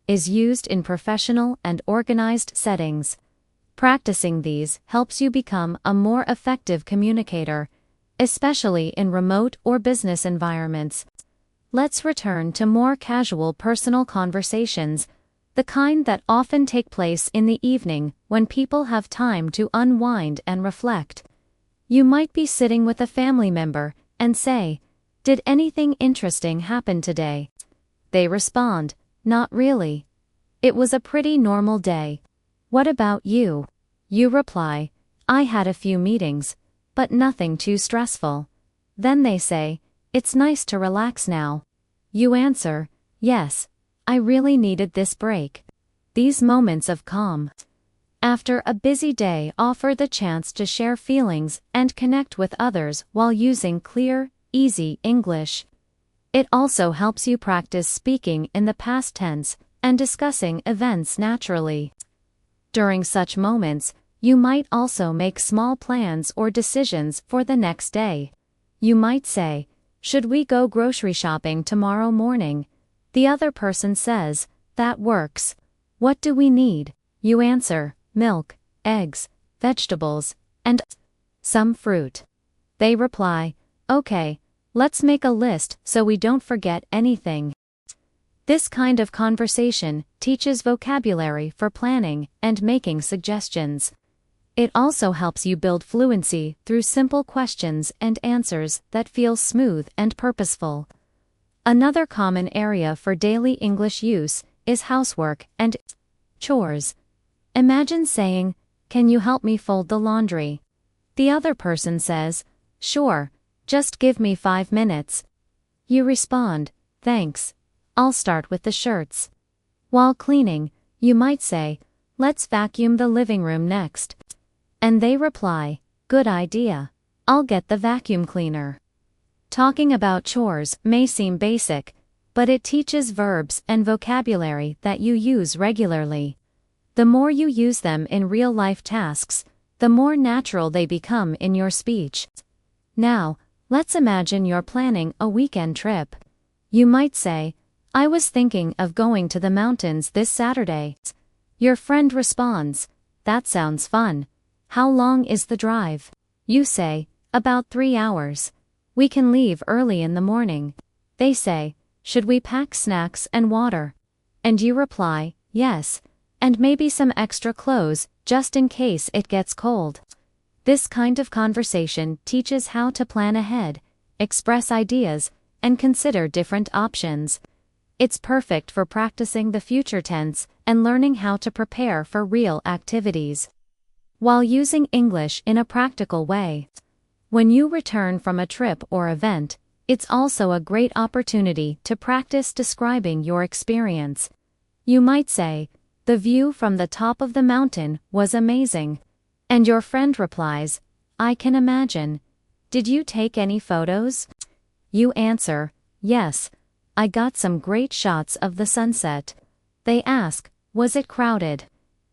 is used in professional and organized settings. Practicing these helps you become a more effective communicator, especially in remote or business environments. Let's return to more casual personal conversations, the kind that often take place in the evening when people have time to unwind and reflect. You might be sitting with a family member and say, "Did anything interesting happen today?" They respond, "Not really. It was a pretty normal day. What about you?" You reply, "I had a few meetings, but nothing too stressful." Then they say, "It's nice to relax now." You answer, "Yes, I really needed this break." These moments of calm after a busy day offer the chance to share feelings and connect with others while using clear, easy English. It also helps you practice speaking in the past tense and discussing events naturally. During such moments, you might also make small plans or decisions for the next day. You might say, "Should we go grocery shopping tomorrow morning?" The other person says, "That works. What do we need?" You answer, "Milk, eggs, vegetables, and some fruit." They reply, "Okay, let's make a list so we don't forget anything." This kind of conversation teaches vocabulary for planning and making suggestions. It also helps you build fluency through simple questions and answers that feel smooth and purposeful. Another common area for daily English use is housework and chores. Imagine saying, "Can you help me fold the laundry?" The other person says, "Sure, just give me 5 minutes." You respond, "Thanks. I'll start with the shirts." While cleaning, you might say, "Let's vacuum the living room next." And they reply, "Good idea. I'll get the vacuum cleaner." Talking about chores may seem basic, but it teaches verbs and vocabulary that you use regularly. The more you use them in real-life tasks, the more natural they become in your speech. Now, let's imagine you're planning a weekend trip. You might say, "I was thinking of going to the mountains this Saturday." Your friend responds, "That sounds fun. How long is the drive?" You say, About 3 hours. We can leave early in the morning. They say, should we pack snacks and water? And you reply, yes, and maybe some extra clothes, just in case it gets cold. This kind of conversation teaches how to plan ahead, express ideas, and consider different options. It's perfect for practicing the future tense and learning how to prepare for real activities, while using English in a practical way. When you return from a trip or event, it's also a great opportunity to practice describing your experience. You might say, "The view from the top of the mountain was amazing." And your friend replies, "I can imagine. Did you take any photos?" You answer, "Yes, I got some great shots of the sunset." They ask, "Was it crowded?"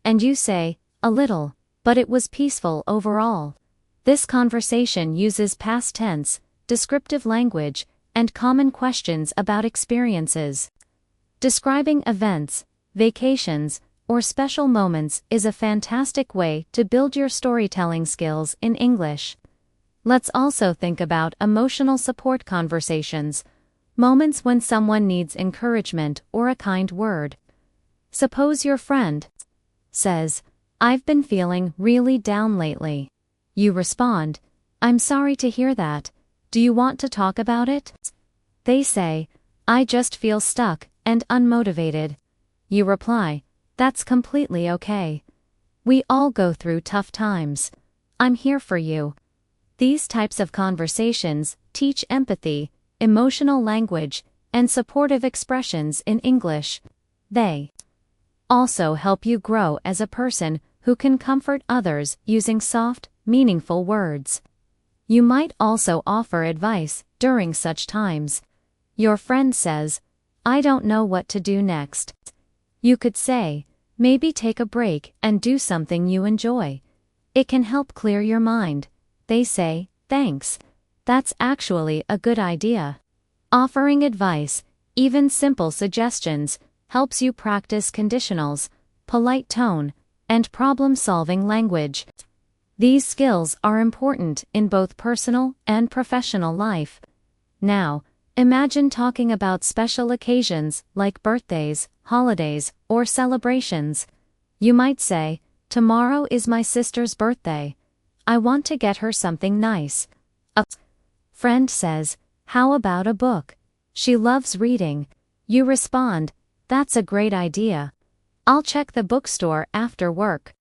And you say, "A little, but it was peaceful overall." This conversation uses past tense, descriptive language, and common questions about experiences. Describing events, vacations, or special moments is a fantastic way to build your storytelling skills in English. Let's also think about emotional support conversations, moments when someone needs encouragement or a kind word. Suppose your friend says, "I've been feeling really down lately." You respond, "I'm sorry to hear that. Do you want to talk about it?" They say, "I just feel stuck and unmotivated." You reply, "That's completely okay. We all go through tough times. I'm here for you." These types of conversations teach empathy, emotional language, and supportive expressions in English. They also help you grow as a person who can comfort others using soft, meaningful words. You might also offer advice during such times. Your friend says, "I don't know what to do next." You could say, "Maybe take a break and do something you enjoy. It can help clear your mind." They say, "Thanks. That's actually a good idea." Offering advice, even simple suggestions, helps you practice conditionals, polite tone, and problem-solving language. These skills are important in both personal and professional life. Now, imagine talking about special occasions like birthdays, holidays, or celebrations. You might say, "Tomorrow is my sister's birthday. I want to get her something nice." A friend says, "How about a book? She loves reading." You respond, "That's a great idea. I'll check the bookstore after work."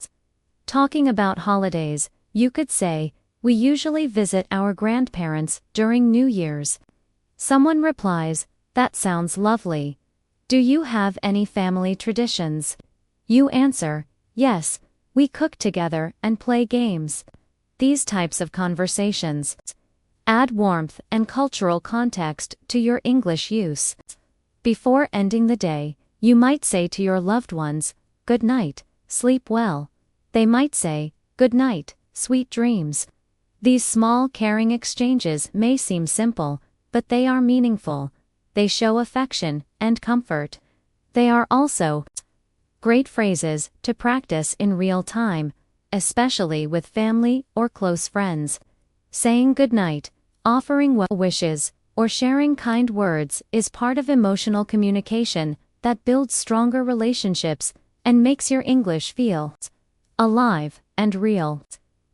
Talking about holidays, you could say, "We usually visit our grandparents during New Year's." Someone replies, "That sounds lovely. Do you have any family traditions?" You answer, "Yes, we cook together and play games." These types of conversations add warmth and cultural context to your English use. Before ending the day, you might say to your loved ones, "Good night, sleep well." They might say, "Good night, sweet dreams." These small caring exchanges may seem simple, but they are meaningful. They show affection and comfort. They are also great phrases to practice in real time, especially with family or close friends. Saying good night, offering well wishes, or sharing kind words is part of emotional communication that builds stronger relationships and makes your English feel alive and real.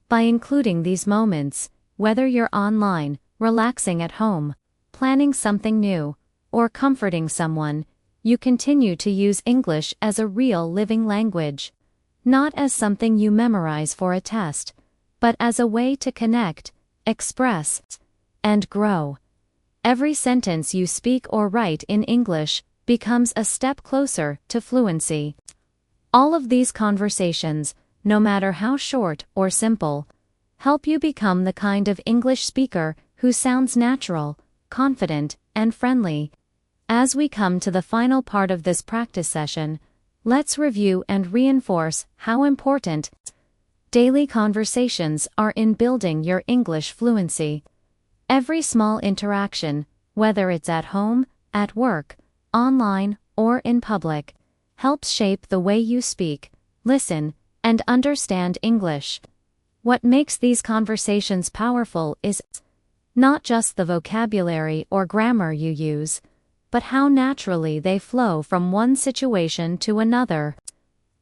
By including these moments, whether you're online, relaxing at home, planning something new, or comforting someone, you continue to use English as a real living language. Not as something you memorize for a test, but as a way to connect, express, and grow. Every sentence you speak or write in English becomes a step closer to fluency. All of these conversations, no matter how short or simple, help you become the kind of English speaker who sounds natural, confident, and friendly. As we come to the final part of this practice session, let's review and reinforce how important daily conversations are in building your English fluency. Every small interaction, whether it's at home, at work, online, or in public, helps shape the way you speak, listen, and understand English. What makes these conversations powerful is not just the vocabulary or grammar you use, but how naturally they flow from one situation to another.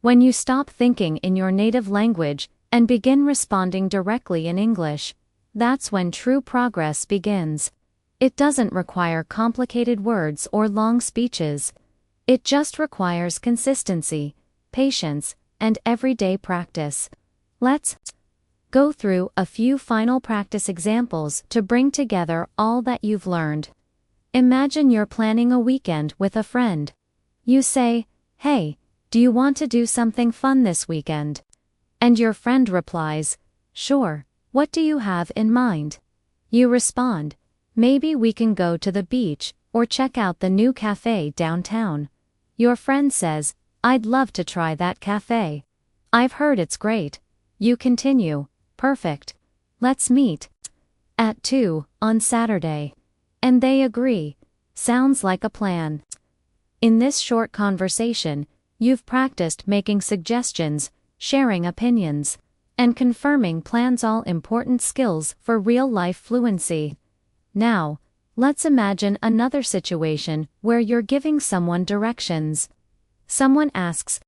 When you stop thinking in your native language and begin responding directly in English, that's when true progress begins. It doesn't require complicated words or long speeches. It just requires consistency, patience, and everyday practice. Let's go through a few final practice examples to bring together all that you've learned. Imagine you're planning a weekend with a friend. You say, "Hey, do you want to do something fun this weekend?" And your friend replies, "Sure, what do you have in mind?" You respond, "Maybe we can go to the beach or check out the new cafe downtown." Your friend says, "I'd love to try that cafe. I've heard it's great." You continue, "Perfect. Let's meet at 2 on Saturday." And they agree. Sounds like a plan. In this short conversation, you've practiced making suggestions, sharing opinions, and confirming plans, all important skills for real-life fluency. Now, let's imagine another situation where you're giving someone directions. Someone asks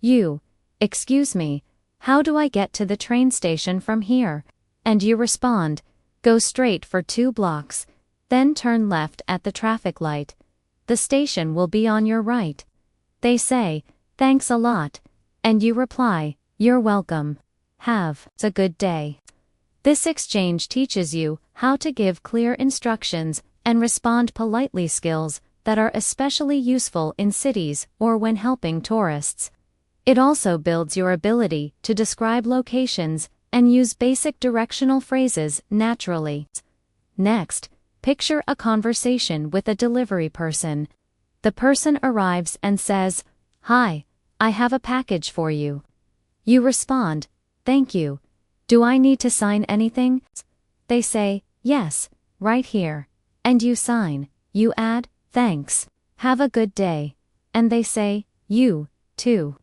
you, "Excuse me, how do I get to the train station from here?" And you respond, "Go straight for 2 blocks, then turn left at the traffic light. The station will be on your right." They say, "Thanks a lot," and you reply, "You're welcome. Have a good day." This exchange teaches you how to give clear instructions and respond politely, skills that are especially useful in cities or when helping tourists. It also builds your ability to describe locations and use basic directional phrases naturally. Next, picture a conversation with a delivery person. The person arrives and says, "Hi, I have a package for you." You respond, "Thank you. Do I need to sign anything?" They say, "Yes, right here." And you sign. You add, "Thanks. Have a good day." And they say, "You, too."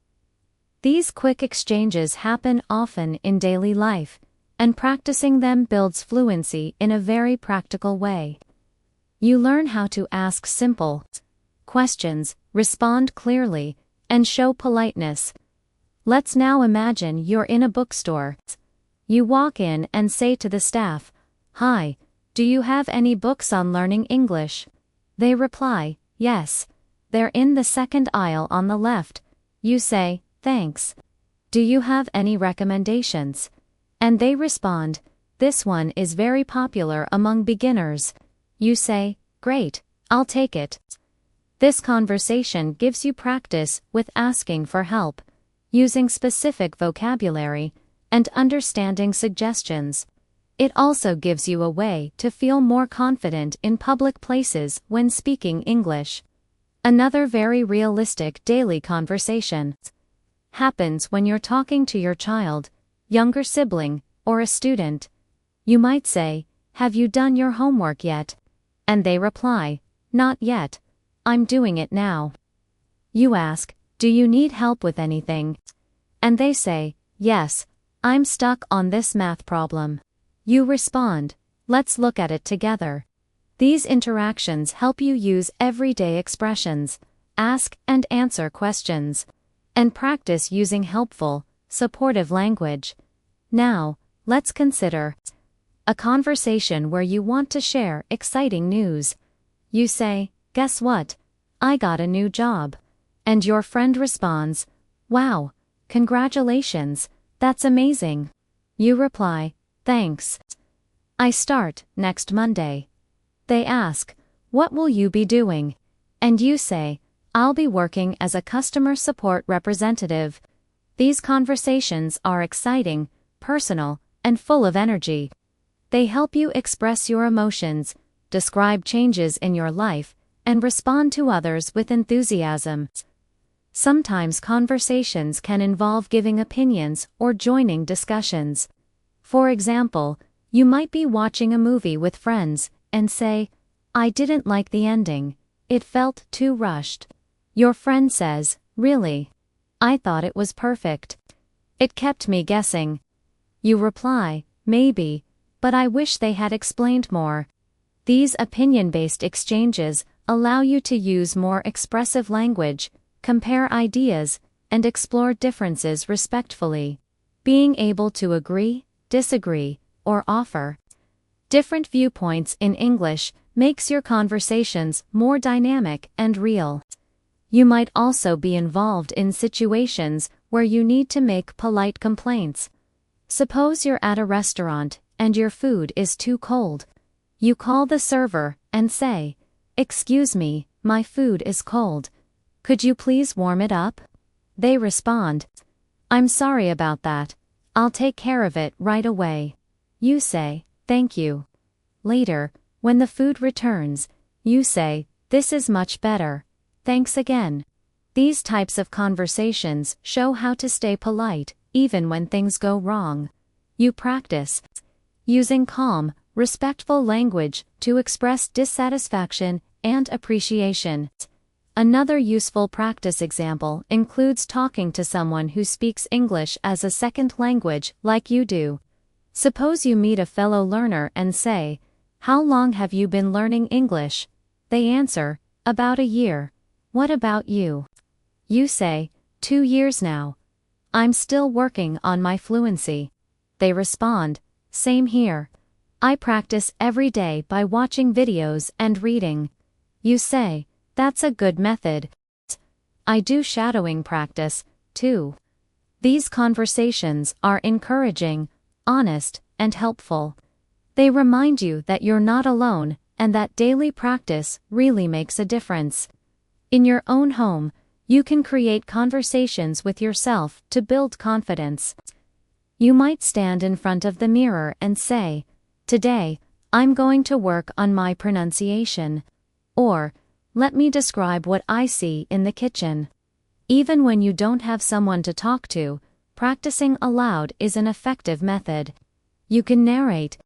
These quick exchanges happen often in daily life, and practicing them builds fluency in a very practical way. You learn how to ask simple questions, respond clearly, and show politeness. Let's now imagine you're in a bookstore. You walk in and say to the staff, "Hi, do you have any books on learning English?" They reply, "Yes. They're in the second aisle on the left." You say, "Thanks. Do you have any recommendations?" And they respond, "This one is very popular among beginners." You say, "Great, I'll take it." This conversation gives you practice with asking for help, using specific vocabulary, and understanding suggestions. It also gives you a way to feel more confident in public places when speaking English. Another very realistic daily conversation happens when you're talking to your child, younger sibling, or a student. You might say, "Have you done your homework yet?" And they reply, "Not yet. I'm doing it now." You ask, "Do you need help with anything?" And they say, "Yes, I'm stuck on this math problem." You respond, "Let's look at it together." These interactions help you use everyday expressions, ask and answer questions, and practice using helpful, supportive language. Now, let's consider a conversation where you want to share exciting news. You say, "Guess what? I got a new job." And your friend responds, "Wow, congratulations, that's amazing." You reply, "Thanks. I start next Monday." They ask, "What will you be doing?" And you say, "I'll be working as a customer support representative." These conversations are exciting, personal, and full of energy. They help you express your emotions, describe changes in your life, and respond to others with enthusiasm. Sometimes conversations can involve giving opinions or joining discussions. For example, you might be watching a movie with friends and say, "I didn't like the ending. It felt too rushed." Your friend says, "Really? I thought it was perfect. It kept me guessing." You reply, maybe, but I wish they had explained more. These opinion-based exchanges allow you to use more expressive language, compare ideas, and explore differences respectfully. Being able to agree, disagree, or offer different viewpoints in English makes your conversations more dynamic and real. You might also be involved in situations where you need to make polite complaints. Suppose you're at a restaurant and your food is too cold. You call the server and say, "Excuse me, my food is cold. Could you please warm it up?" They respond, "I'm sorry about that. I'll take care of it right away." You say, "Thank you." Later, when the food returns, you say, "This is much better. Thanks again." These types of conversations show how to stay polite, even when things go wrong. You practice using calm, respectful language to express dissatisfaction and appreciation. Another useful practice example includes talking to someone who speaks English as a second language like you do. Suppose you meet a fellow learner and say, "How long have you been learning English?" They answer, "About a year. What about you?" You say, 2 years now. I'm still working on my fluency." They respond, "Same here. I practice every day by watching videos and reading." You say, "That's a good method. I do shadowing practice, too." These conversations are encouraging, honest, and helpful. They remind you that you're not alone and that daily practice really makes a difference. In your own home, you can create conversations with yourself to build confidence. You might stand in front of the mirror and say, "Today, I'm going to work on my pronunciation." Or, "Let me describe what I see in the kitchen." Even when you don't have someone to talk to, practicing aloud is an effective method. You can narrate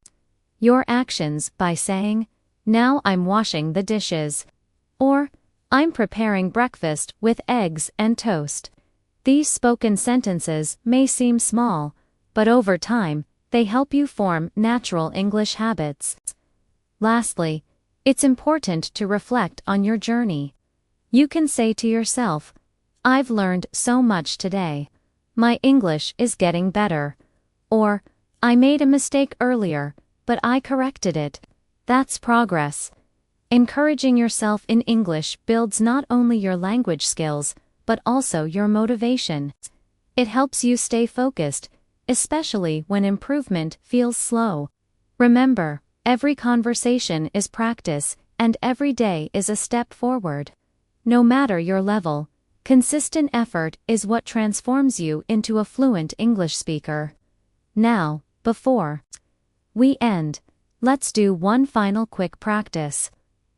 your actions by saying, "Now I'm washing the dishes." Or, "I'm preparing breakfast with eggs and toast." These spoken sentences may seem small, but over time, they help you form natural English habits. Lastly, it's important to reflect on your journey. You can say to yourself, "I've learned so much today. My English is getting better." Or, "I made a mistake earlier, but I corrected it." That's progress. Encouraging yourself in English builds not only your language skills, but also your motivation. It helps you stay focused, especially when improvement feels slow. Remember, every conversation is practice, and every day is a step forward. No matter your level, consistent effort is what transforms you into a fluent English speaker. Now, before we end, let's do one final quick practice.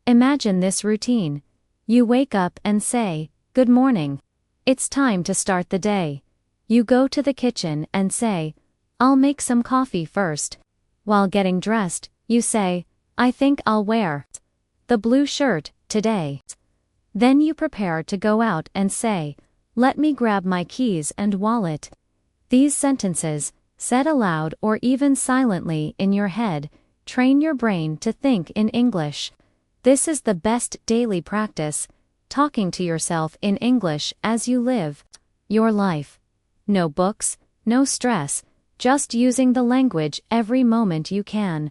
Imagine this routine. You wake up and say, "Good morning. It's time to start the day." You go to the kitchen and say, "I'll make some coffee first." While getting dressed, you say, "I think I'll wear the blue shirt today." Then you prepare to go out and say, "Let me grab my keys and wallet." These sentences, said aloud or even silently in your head, train your brain to think in English. This is the best daily practice, talking to yourself in English as you live your life. No books, no stress, just using the language every moment you can.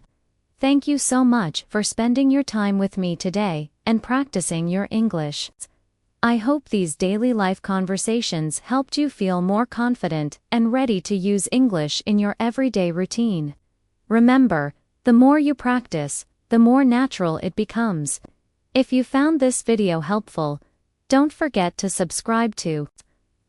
Thank you so much for spending your time with me today and practicing your English. I hope these daily life conversations helped you feel more confident and ready to use English in your everyday routine. Remember, the more you practice, the more natural it becomes. If you found this video helpful, don't forget to subscribe to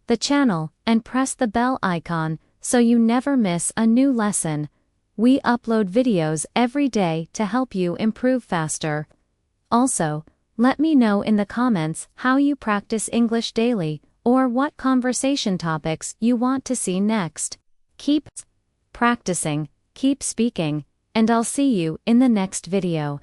the channel and press the bell icon so you never miss a new lesson. We upload videos every day to help you improve faster. Also, let me know in the comments how you practice English daily or what conversation topics you want to see next. Keep practicing, keep speaking, and I'll see you in the next video.